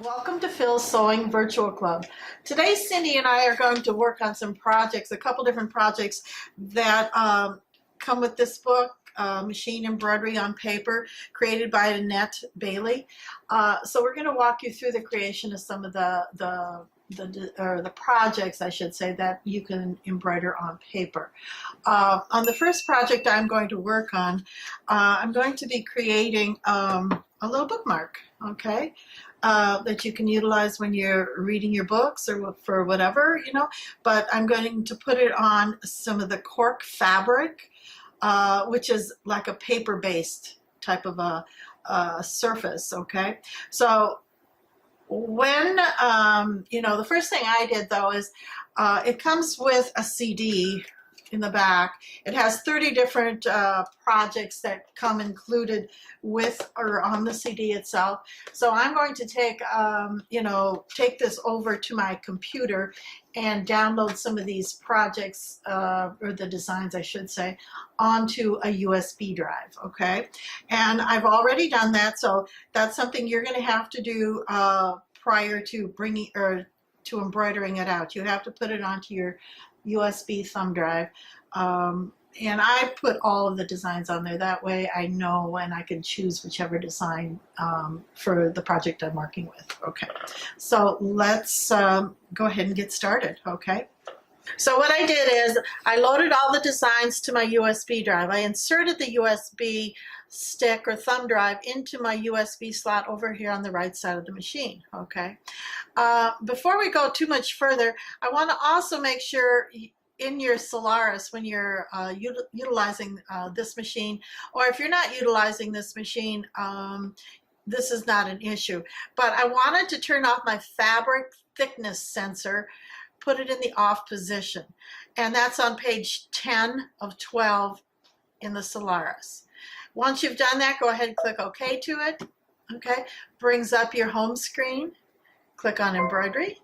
Welcome to Phil's Sewing Virtual Club. Today, Cindy and I are going to work on some projects, a couple different projects that come with this book, Machine Embroidery on Paper, created by Annette Bailey. So we're going to walk you through the creation of some of the projects, I should say, that you can embroider on paper. On the first project I'm going to work on, I'm going to be creating a little bookmark, okay? That you can utilize when you're reading your books or for whatever, you know, but I'm going to put it on some of the cork fabric, which is like a paper-based type of a surface, okay? So when, the first thing I did though is it comes with a CD in the back. It has 30 different projects that come included with or on the CD itself. So I'm going to take, take this over to my computer and download some of these projects, or the designs I should say, onto a USB drive, okay? And I've already done that, so that's something you're gonna have to do prior to bringing or to embroidering it out. You have to put it onto your USB thumb drive, and I put all of the designs on there. That way I know and I can choose whichever design for the project I'm working with. Okay, so let's go ahead and get started. Okay, so what I did is I loaded all the designs to my USB drive. I inserted the USB stick or thumb drive into my USB slot over here on the right side of the machine, okay? Before we go too much further, I want to also make sure in your Solaris, when you're utilizing this machine, or if you're not utilizing this machine, this is not an issue. But I wanted to turn off my fabric thickness sensor, put it in the off position. And that's on page 10 of 12 in the Solaris. Once you've done that, go ahead and click OK to it. Okay, brings up your home screen. Click on Embroidery.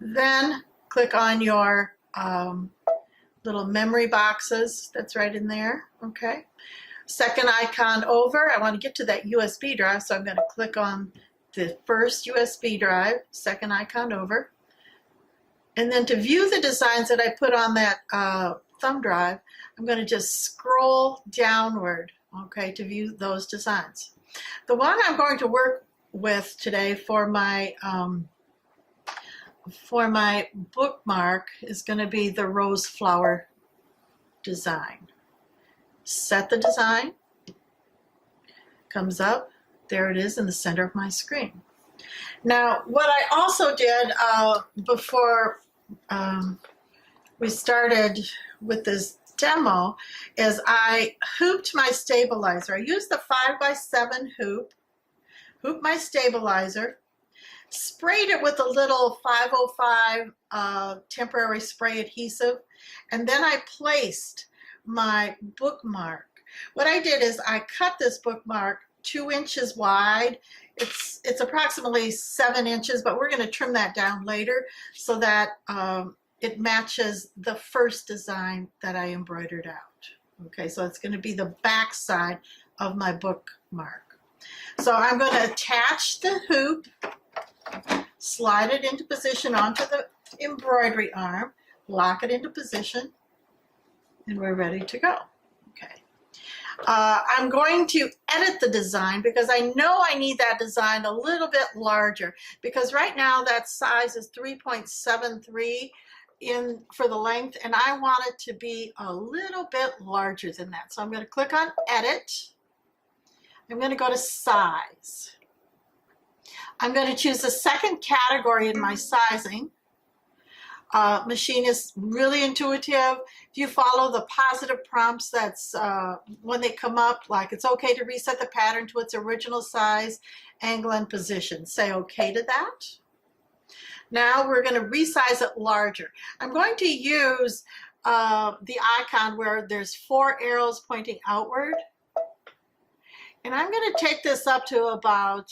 Then click on your little memory boxes that's right in there. Okay, second icon over. I want to get to that USB drive, so I'm going to click on the first USB drive, second icon over. And then to view the designs that I put on that thumb drive, I'm going to just scroll downward, okay, to view those designs. The one I'm going to work with today for my bookmark is going to be the rose flower design. Set the design, comes up, there it is in the center of my screen. Now, what I also did before we started with this demo is I hooped my stabilizer. I used the 5x7 hoop, hooped my stabilizer, sprayed it with a little 505 temporary spray adhesive, and then I placed my bookmark. What I did is I cut this bookmark 2 inches wide. It's approximately 7 inches, but we're going to trim that down later so that it matches the first design that I embroidered out. Okay, so it's going to be the back side of my bookmark. So I'm going to attach the hoop, slide it into position onto the embroidery arm, lock it into position, and we're ready to go. Okay. I'm going to edit the design because I know I need that design a little bit larger, because right now that size is 3.73 for the length, and I want it to be a little bit larger than that. So I'm going to click on Edit. I'm going to go to Size. I'm going to choose the second category in my sizing. Machine is really intuitive. If you follow the positive prompts, that's when they come up, like it's okay to reset the pattern to its original size, angle, and position. Say okay to that. Now we're going to resize it larger. I'm going to use the icon where there's 4 arrows pointing outward. And I'm going to take this up to about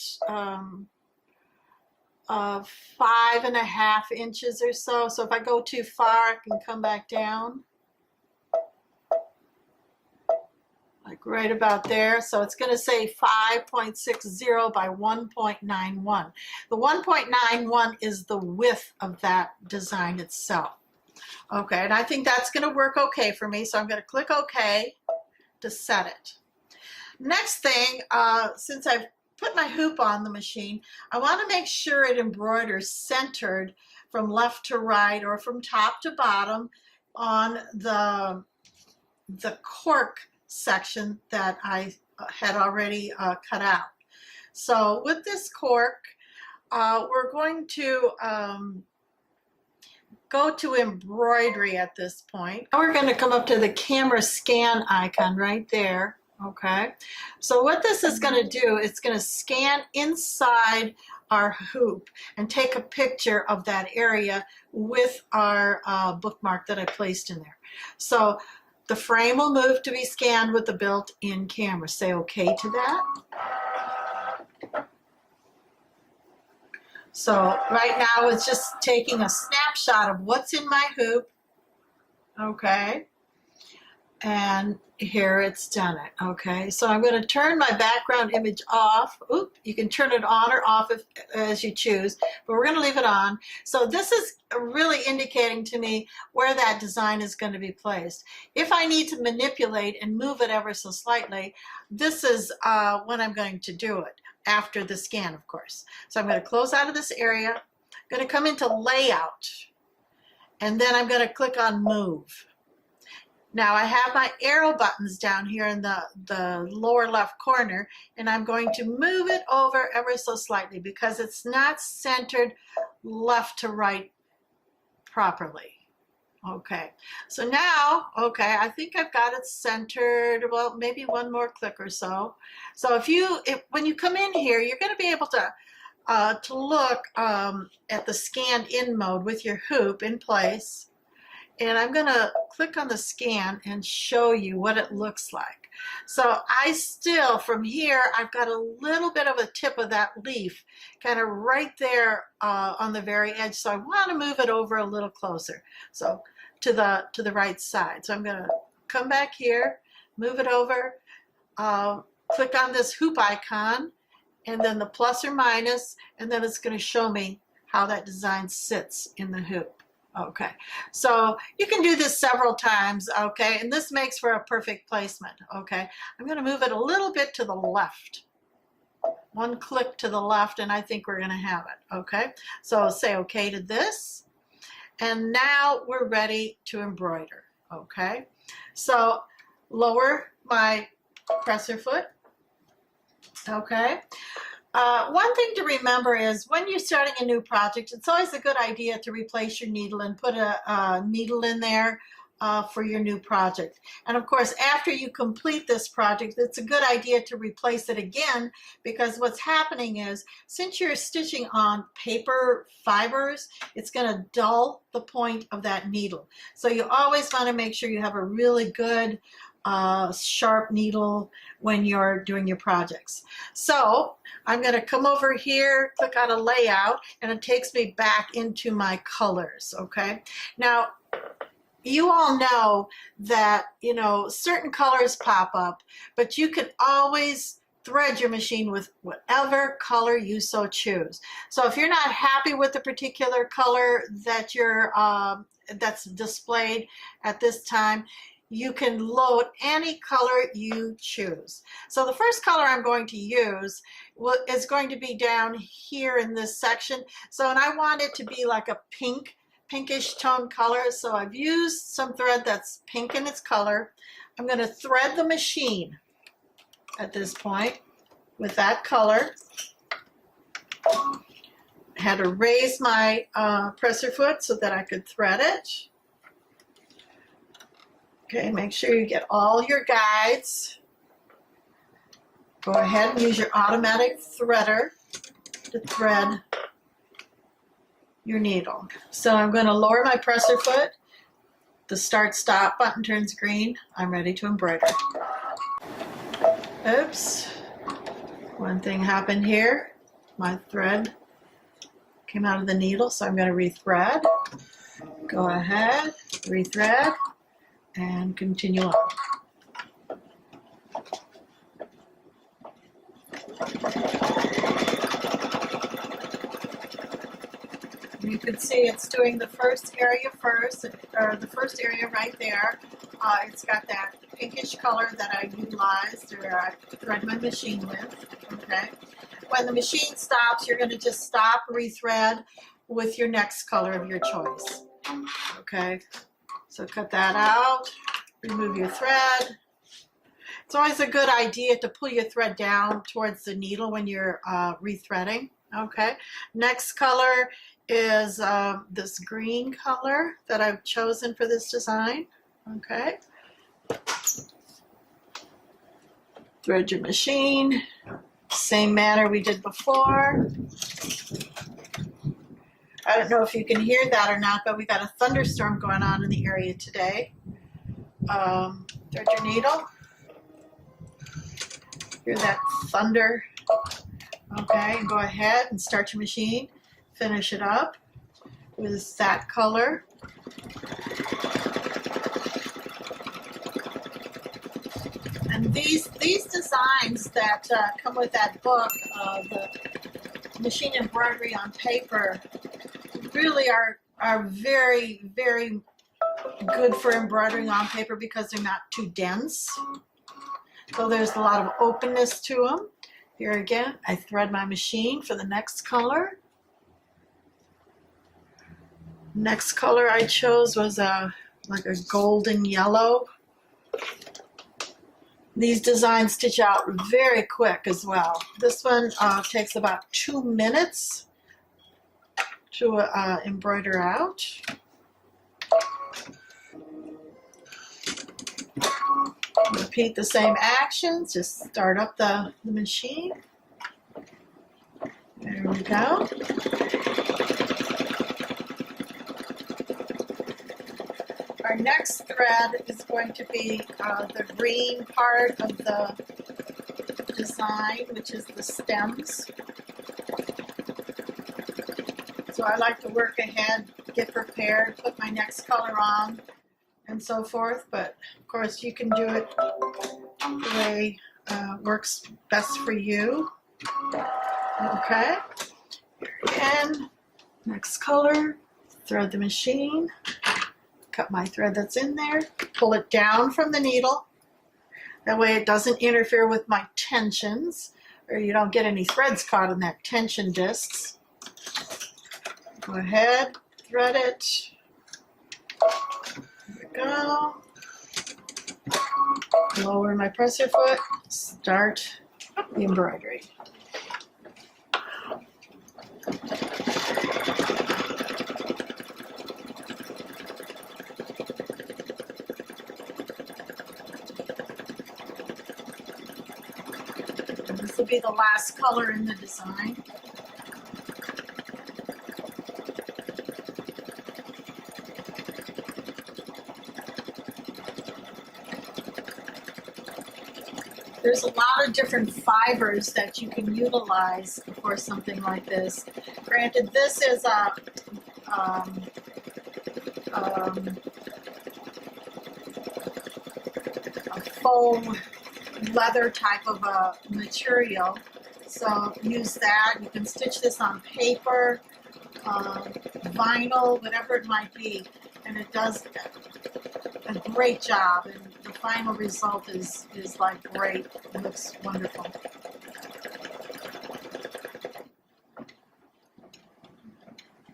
5.5 inches or so. So if I go too far, I can come back down. like right about there. So it's going to say 5.60 by 1.91. The 1.91 is the width of that design itself. Okay, and I think that's going to work okay for me. So I'm going to click OK to set it. Next thing, since I've put my hoop on the machine, I want to make sure it embroiders centered from left to right or from top to bottom on the cork section that I had already cut out. So with this cork, we're going to go to embroidery at this point. Now we're going to come up to the camera scan icon right there. Okay, so what this is going to do, it's going to scan inside our hoop and take a picture of that area with our bookmark that I placed in there. So the frame will move to be scanned with the built-in camera. Say okay to that. So right now it's just taking a snapshot of what's in my hoop. Okay. And here it's done it. Okay, so I'm going to turn my background image off. Oop, you can turn it on or off as you choose, but we're going to leave it on. So this is really indicating to me where that design is going to be placed. If I need to manipulate and move it ever so slightly, this is when I'm going to do it, after the scan, of course. So I'm going to close out of this area. I'm going to come into Layout, and then I'm going to click on Move. Now I have my arrow buttons down here in the lower left corner, and I'm going to move it over ever so slightly because it's not centered left to right properly. Okay, so now, okay, I think I've got it centered. Well, maybe one more click or so. So when you come in here, you're going to be able to look at the scanned in mode with your hoop in place. And I'm going to click on the scan and show you what it looks like. So I still, from here, I've got a little bit of a tip of that leaf kind of right there on the very edge. So I want to move it over a little closer. So to the right side. So I'm going to come back here, move it over, click on this hoop icon, and then the plus or minus, and then it's going to show me how that design sits in the hoop. Okay, so you can do this several times, okay, and this makes for a perfect placement, okay. I'm going to move it a little bit to the left. One click to the left, and I think we're going to have it, okay. So I'll say okay to this, and now we're ready to embroider, okay. So lower my presser foot, okay. One thing to remember is when you're starting a new project, it's always a good idea to replace your needle and put a needle in there for your new project. And of course, after you complete this project, it's a good idea to replace it again, because what's happening is, since you're stitching on paper fibers, it's going to dull the point of that needle. So you always want to make sure you have a really good sharp needle when you're doing your projects. So I'm going to come over here, click on a layout, and it takes me back into my colors. Okay, now you all know that, you know, certain colors pop up, but you can always thread your machine with whatever color you so choose. So if you're not happy with the particular color that you're that's displayed at this time, you can load any color you choose. So the first color I'm going to use is going to be down here in this section. So, and I want it to be like a pinkish tone color. So I've used some thread that's pink in its color. I'm going to thread the machine at this point with that color. I had to raise my presser foot so that I could thread it. Okay, make sure you get all your guides. Go ahead and use your automatic threader to thread your needle. So I'm going to lower my presser foot. The start-stop button turns green. I'm ready to embroider. Oops. One thing happened here. My thread came out of the needle, so I'm going to rethread. Go ahead, rethread, and continue on. You can see it's doing the first area first, or the first area right there. It's got that pinkish color that I utilized, or I thread my machine with, okay? When the machine stops, you're going to just stop, rethread with your next color of your choice, okay? So cut that out, remove your thread. It's always a good idea to pull your thread down towards the needle when you're rethreading, okay? Next color is this green color that I've chosen for this design, okay? Thread your machine, same manner we did before. I don't know if you can hear that or not, but we got a thunderstorm going on in the area today. Thread your needle. Hear that thunder? Okay, and go ahead and start your machine. Finish it up with that color. And these designs that come with that book, the Machine Embroidery on Paper, really are very, very good for embroidering on paper because they're not too dense. So there's a lot of openness to them. Here again, I thread my machine for the next color. Next color I chose was like a golden yellow. These designs stitch out very quick as well. This one takes about 2 minutes to embroider out. Repeat the same actions, just start up the machine. There we go. Our next thread is going to be the green part of the design, which is the stems. So I like to work ahead, get prepared, put my next color on, and so forth. But of course, you can do it the way works best for you. Okay. Here again, next color, thread the machine. Cut my thread that's in there, pull it down from the needle. That way it doesn't interfere with my tensions, or you don't get any threads caught in that tension discs. Go ahead, thread it. There we go. Lower my presser foot, start the embroidery. This will be the last color in the design. There's a lot of different fibers that you can utilize for something like this. Granted, this is a faux leather type of a material, so use that. You can stitch this on paper, vinyl, whatever it might be, and it does a great job, and the final result is like great. It looks wonderful.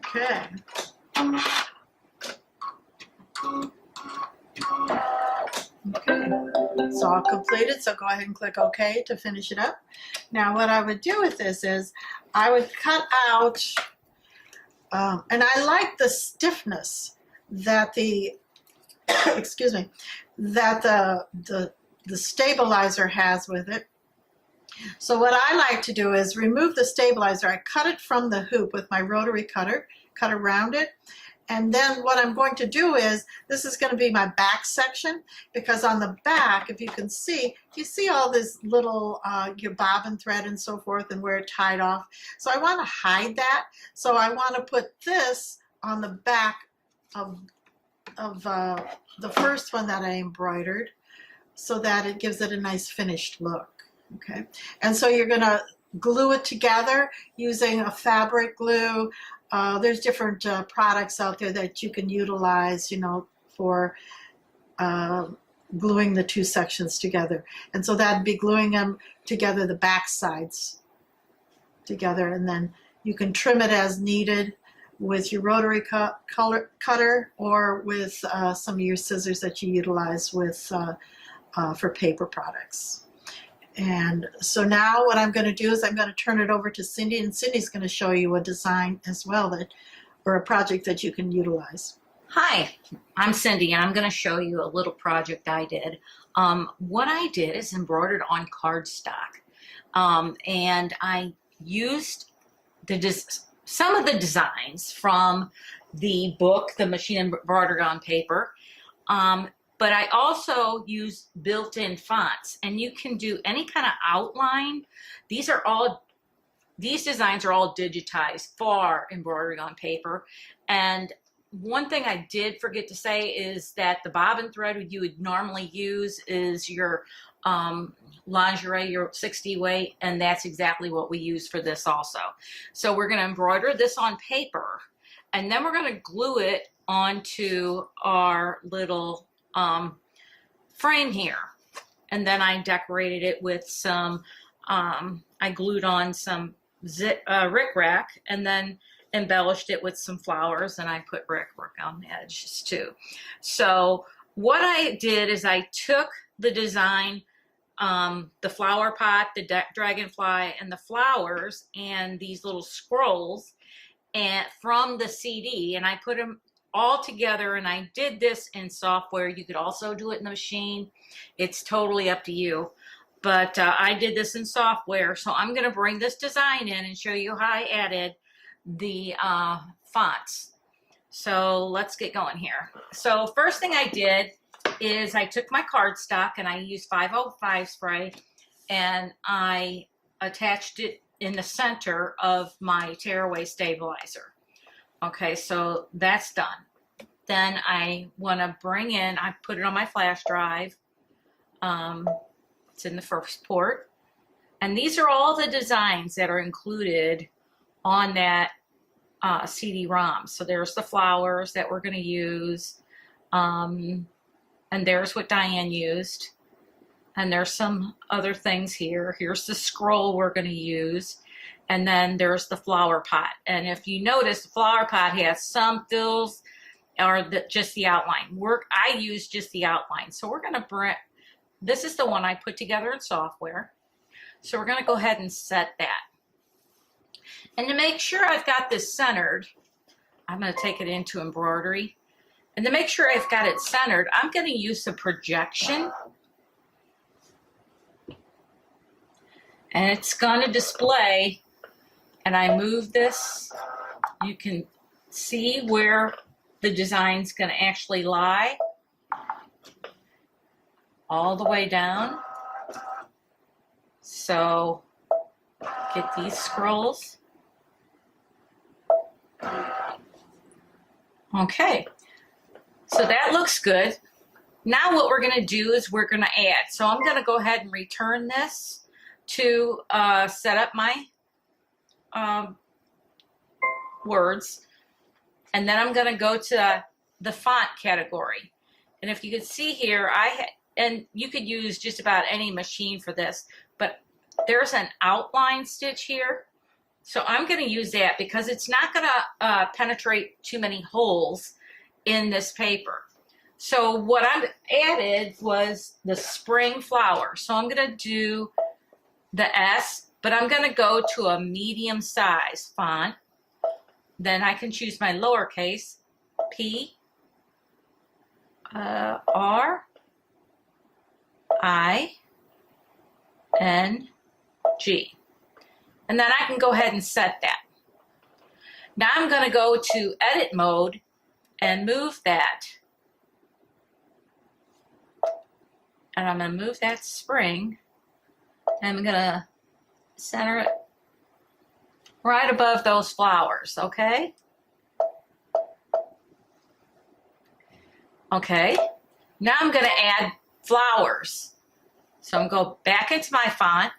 Okay. Okay, it's all completed, so go ahead and click OK to finish it up. Now what I would do with this is I would cut out, and I like the stiffness that the, excuse me, that the stabilizer has with it. So what I like to do is remove the stabilizer. I cut it from the hoop with my rotary cutter, cut around it. And then what I'm going to do is, this is going to be my back section, because on the back, if you can see, you see all this little, your bobbin thread and so forth and where it tied off. So I want to hide that. So I want to put this on the back of the first one that I embroidered, so that it gives it a nice finished look. Okay, and so you're going to glue it together using a fabric glue. There's different products out there that you can utilize, you know, for gluing the two sections together. And so that'd be gluing them together, the back sides together, and then you can trim it as needed with your rotary cutter or with some of your scissors that you utilize with for paper products. And so now what I'm going to do is I'm going to turn it over to Cindy, and Cindy's going to show you a design as well, that or a project that you can utilize. Hi, I'm Cindy, and I'm going to show you a little project I did. What I did is embroidered on cardstock, and I used some of the designs from the book, The Machine Embroidery On Paper, but I also use built-in fonts, and you can do any kind of outline. These designs are all digitized for embroidery on paper. And one thing I did forget to say is that the bobbin thread you would normally use is your lingerie, your 60 weight, and that's exactly what we use for this also. So we're going to embroider this on paper, and then we're going to glue it onto our little frame here. And then I decorated it with some, I glued on some rickrack, and then embellished it with some flowers, and I put rickrack on the edges too. So what I did is I took the design, the flower pot, the dragonfly, and the flowers, and these little scrolls, and from the CD, and I put them all together, and I did this in software. You could also do it in the machine. It's totally up to you. But I did this in software, so I'm going to bring this design in and show you how I added the fonts. So let's get going here. So first thing I did is I took my cardstock and I used 505 spray, and I attached it in the center of my tearaway stabilizer. Okay, so that's done. Then I want to bring in, I put it on my flash drive. It's in the first port. And these are all the designs that are included on that CD-ROM. So there's the flowers that we're going to use. And there's what Diane used. And there's some other things here. Here's the scroll we're going to use. And then there's the flower pot. And if you notice, the flower pot has some fills or just the outline. I use just the outline. So we're going to bring, this is the one I put together in software. So we're going to go ahead and set that. And to make sure I've got this centered, I'm going to take it into embroidery. And to make sure I've got it centered, I'm going to use the projection. And it's going to display, and I move this, you can see where the design's going to actually lie, all the way down. So get these scrolls. Okay, so that looks good. Now what we're going to do is we're going to add. So I'm going to go ahead and return this to set up my words, and then I'm going to go to the font category. And if you can see here, and you could use just about any machine for this, but there's an outline stitch here. So I'm going to use that because it's not going to penetrate too many holes in this paper. So what I added was the spring flower. So I'm going to do the S, but I'm going to go to a medium size font. Then I can choose my lowercase, P, R, I, N, G. And then I can go ahead and set that. Now I'm going to go to edit mode and move that. And I'm going to move that spring. And I'm going to center it right above those flowers, okay? Okay. Now I'm going to add flowers. So I'm going to go back into my font,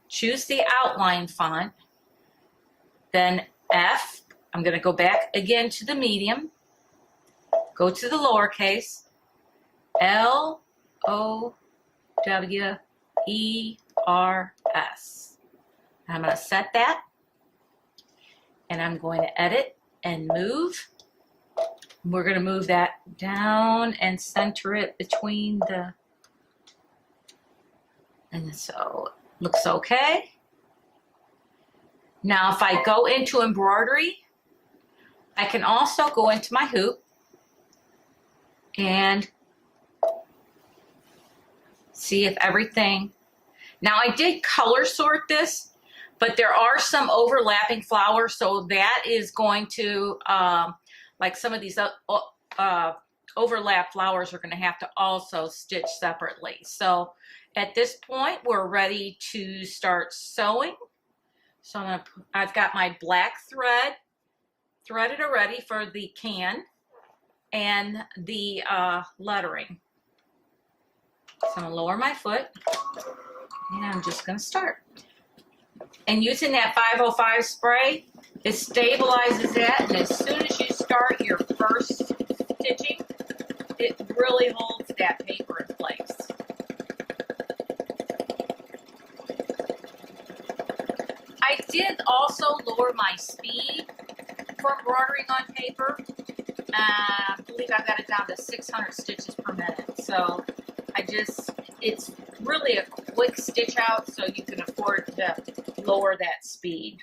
choose the outline font, then F. I'm going to go back again to the medium, go to the lowercase, LOWERS. I'm going to set that, and I'm going to edit and move. We're going to move that down and center it between the, and so looks okay. Now if I go into embroidery, I can also go into my hoop and see if everything, now I did color sort this, but there are some overlapping flowers, so that is going to, like some of these overlap flowers are going to have to also stitch separately. So at this point, we're ready to start sewing. So I've got my black thread threaded already for the can and the lettering. So I'm going to lower my foot, and I'm just going to start. And using that 505 spray, it stabilizes that, and as soon as you start your first stitching, it really holds that paper in place. I did also lower my speed for embroidering on paper. I believe I got it down to 600 stitches per minute. So it's really a quick stitch out, so you can afford to lower that speed.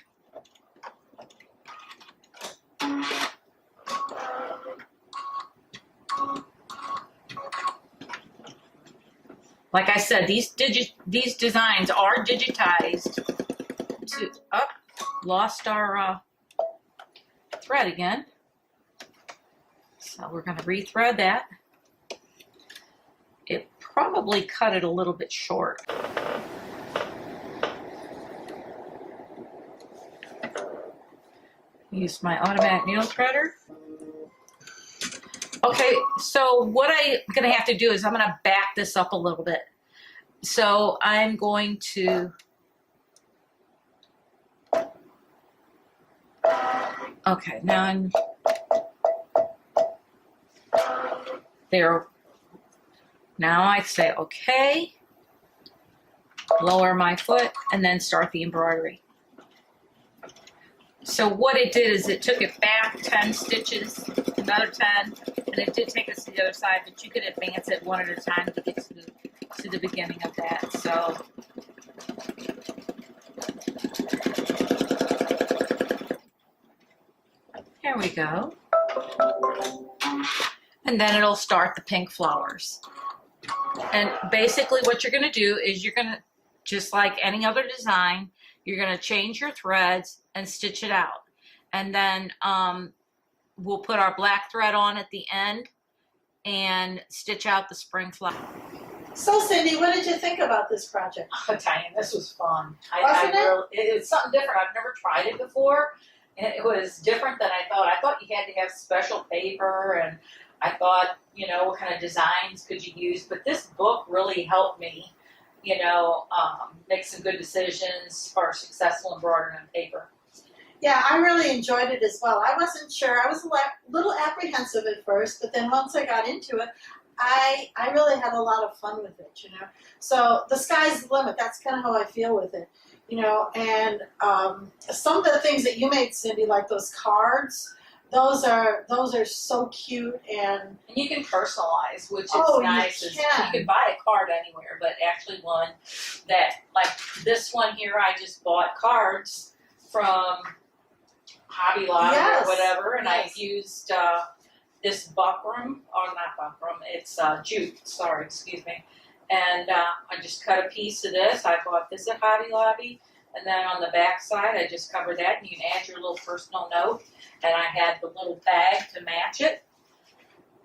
Like I said, these designs are digitized. Lost our thread again. So we're going to rethread that. It probably cut it a little bit short. Use my automatic needle threader. Okay, so what I'm going to have to do is I'm going to back this up a little bit. So I'm going to, okay, now I'm there. Now I say, okay, lower my foot, and then start the embroidery. So what it did is it took it back 10 stitches, another 10, and it did take us to the other side, but you could advance it one at a time to get to the beginning of that. So here we go. And then it'll start the pink flowers. And basically what you're going to do is you're going to, just like any other design, you're going to change your threads and stitch it out. And then we'll put our black thread on at the end and stitch out the spring flower. So Cindy, what did you think about this project? Oh, Diane, this was fun. Wasn't it? It's something different. I've never tried it before, and it was different than I thought. I thought you had to have special paper, and I thought, you know, what kind of designs could you use? But this book really helped me, you know, make some good decisions for successful embroidering on paper. Yeah, I really enjoyed it as well. I wasn't sure. I was a little apprehensive at first, but then once I got into it, I really had a lot of fun with it, you know. So the sky's the limit. That's kind of how I feel with it, you know. And some of the things that you made, Cindy, like those cards, those are so cute, and you can personalize, which is nice. You can buy a card anywhere, but actually one that, like this one here, I just bought cards from Hobby Lobby or whatever, and I used this buckram, or not buckram, it's jute, sorry, excuse me. And I just cut a piece of this. I bought this at Hobby Lobby. And then on the back side, I just cover that, and you can add your little personal note. And I had the little bag to match it.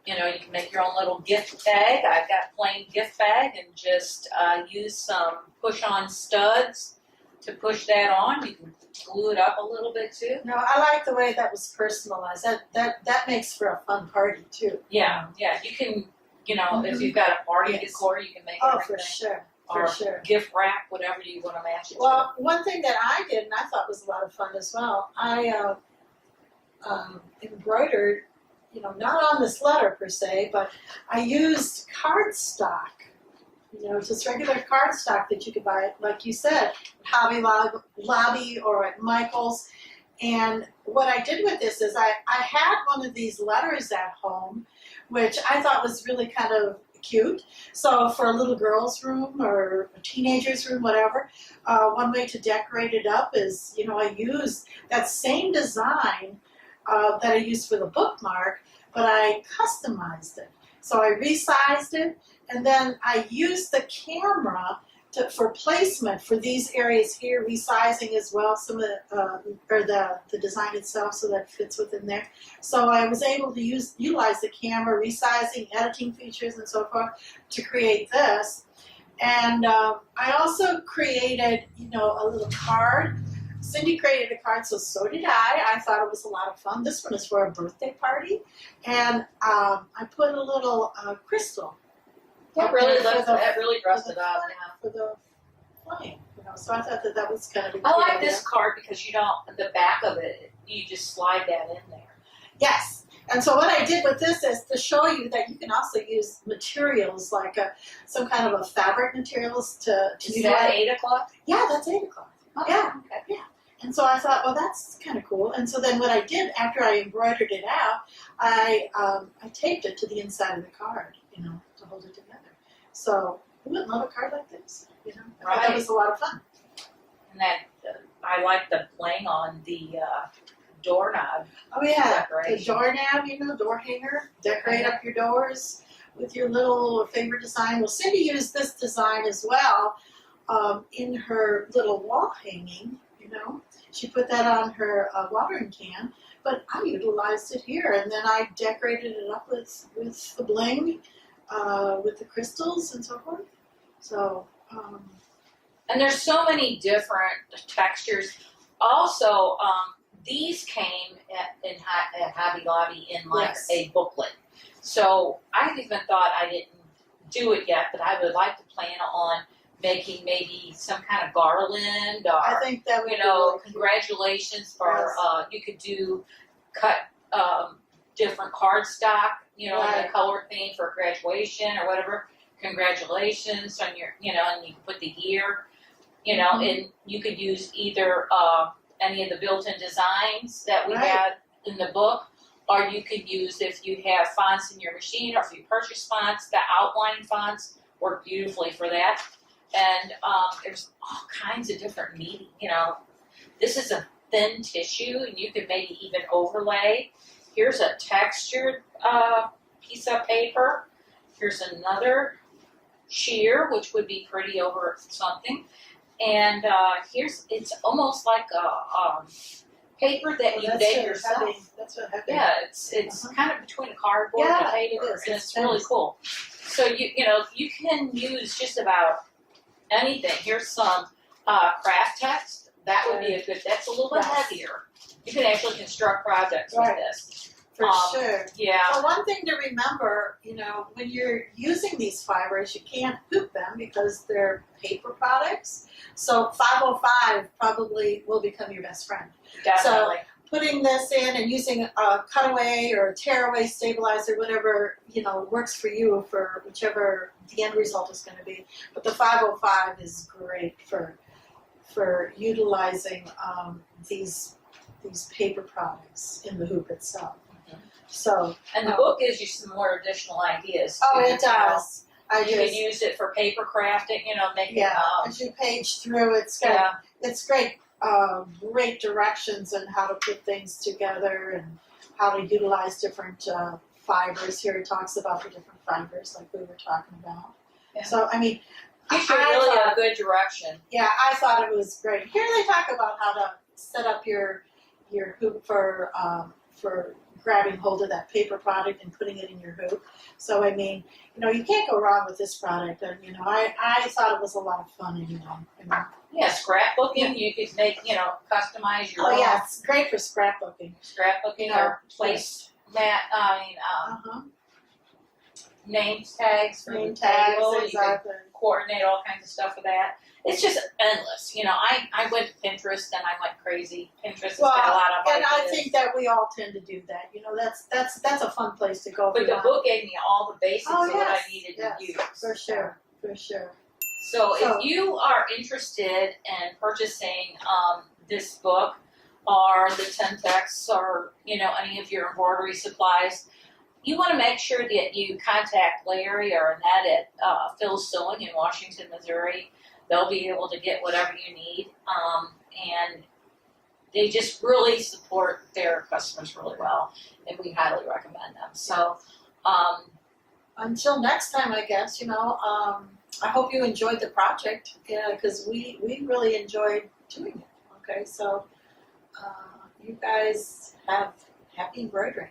You know, you can make your own little gift bag. I've got plain gift bag, and just use some push-on studs to push that on. You can glue it up a little bit too. No, I like the way that was personalized. That makes for a fun party too. Yeah, yeah. You can, you know, if you've got a party decor, you can make everything for sure. or sure. gift wrap, whatever you want to match it Well, one thing that I did, and I thought was a lot of fun as well, I embroidered, you know, not on this letter per se, but I used cardstock. You know, just regular cardstock that you could buy, like you said, at Hobby Lobby or at Michael's. And what I did with this is I had one of these letters at home, which I thought was really kind of cute. So for a little girl's room or a teenager's room, whatever, one way to decorate it up is, you know, I used that same design that I used for the bookmark, but I customized it. So I resized it, and then I used the camera for placement for these areas here, resizing as well, some of the design itself so that it fits within there. So I was able to utilize the camera, resizing, editing features, and so forth to create this. And I also created, you know, a little card. Cindy created a card, so did I. I thought it was a lot of fun. This one is for a birthday party, and I put a little crystal. That really dressed it up. For the flame, you know. So I thought that was kind of a I like idea. this card because you don't, the back of it, you just slide that in there. Yes. And so what I did with this is to show you that you can also use materials like some kind of a fabric materials to Is that 8 o'clock? Yeah, that's 8 o'clock. Oh, Yeah. Okay. Yeah. And so I thought, well, that's kind of cool. And so then what I did after I embroidered it out, I taped it to the inside of the card, you know, to hold it together. So who wouldn't love a card like this? You know, I thought that was a lot of fun. And that I like the playing on the doorknob. Oh yeah, the Decoration. doorknob, you know, door hanger. Decorate up your doors with your little favorite design. Well, Cindy used this design as well in her little wall hanging. You know, she put that on her watering can. But I utilized it here, and then I decorated it up with the bling, with the crystals and so forth. So. And there's so many different textures. Also, these came at Hobby Lobby in like Yes. a booklet. So I even thought, I didn't do it yet, but I would like to plan on making maybe some kind of garland or, I think that would you be know, really cute. congratulations for, Yes. you could do cut different cardstock, you know, in Right. the color theme for graduation or whatever. Congratulations on your, you know, and you put the year, you know, and you could use either any of the built-in designs that we Right. had in the book, or you could use, if you have fonts in your machine or if you purchase fonts, the outline fonts work beautifully for that. And there's all kinds of different media, you know. This is a thin tissue, and you could maybe even overlay. Here's a textured piece of paper. Here's another sheer, which would be pretty over something. And it's almost like a paper that you make yourself. Heavy. That's what heavy. Yeah, it's kind of between a cardboard and a paper, it is. and it's really cool. So you know, you can use just about anything. Here's some craft text. That would be a good. That's a little bit Yes. heavier. You can actually construct projects Right. with this. For sure. Yeah. Well, one thing to remember, you know, when you're using these fibers, you can't hoop them because they're paper products. So 505 probably will become your best friend. Definitely. Putting this in and using a cutaway or a tearaway stabilizer, whatever, you know, works for you for whichever the end result is going to be. But the 505 is great for utilizing these paper products in the hoop itself. So, And the book gives you some more additional ideas. oh, too, it does. You could use it for paper crafting, you know, making As you page through, it's great, great directions on how to put things together and how to utilize different fibers. Here it talks about the different fibers, like we were talking about. Yeah. So, I mean, gives you really a good direction. yeah, I thought it was great. Here they talk about how to set up your hoop for grabbing hold of that paper product and putting it in your hoop. So, I mean, you know, you can't go wrong with this product. And, you know, I thought it was a lot of fun anyway. Yeah, scrapbooking, you could make, you know, customize your Oh, own yeah, it's great for scrapbooking. scrapbooking Yeah. or place name tags for Name the tags, table. You could exactly. coordinate all kinds of stuff with that. It's just endless. You know, I went to Pinterest and I went crazy. Pinterest has got a lot of and I ideas. think that we all tend to do that. You know, that's a fun place to go. But the book gave me all the basics of what I needed to use. For sure, for sure. So if you are interested in purchasing this book or the Tentex or, you know, any of your embroidery supplies, you want to make sure that you contact Larry or Annette at Phil's Sewing in Washington, Missouri. They'll be able to get whatever you need. And they just really support their customers really well, and we highly recommend them. So until next time, I guess, you know, I hope you enjoyed the project, because we really enjoyed doing it. Okay, so you guys have happy embroidering.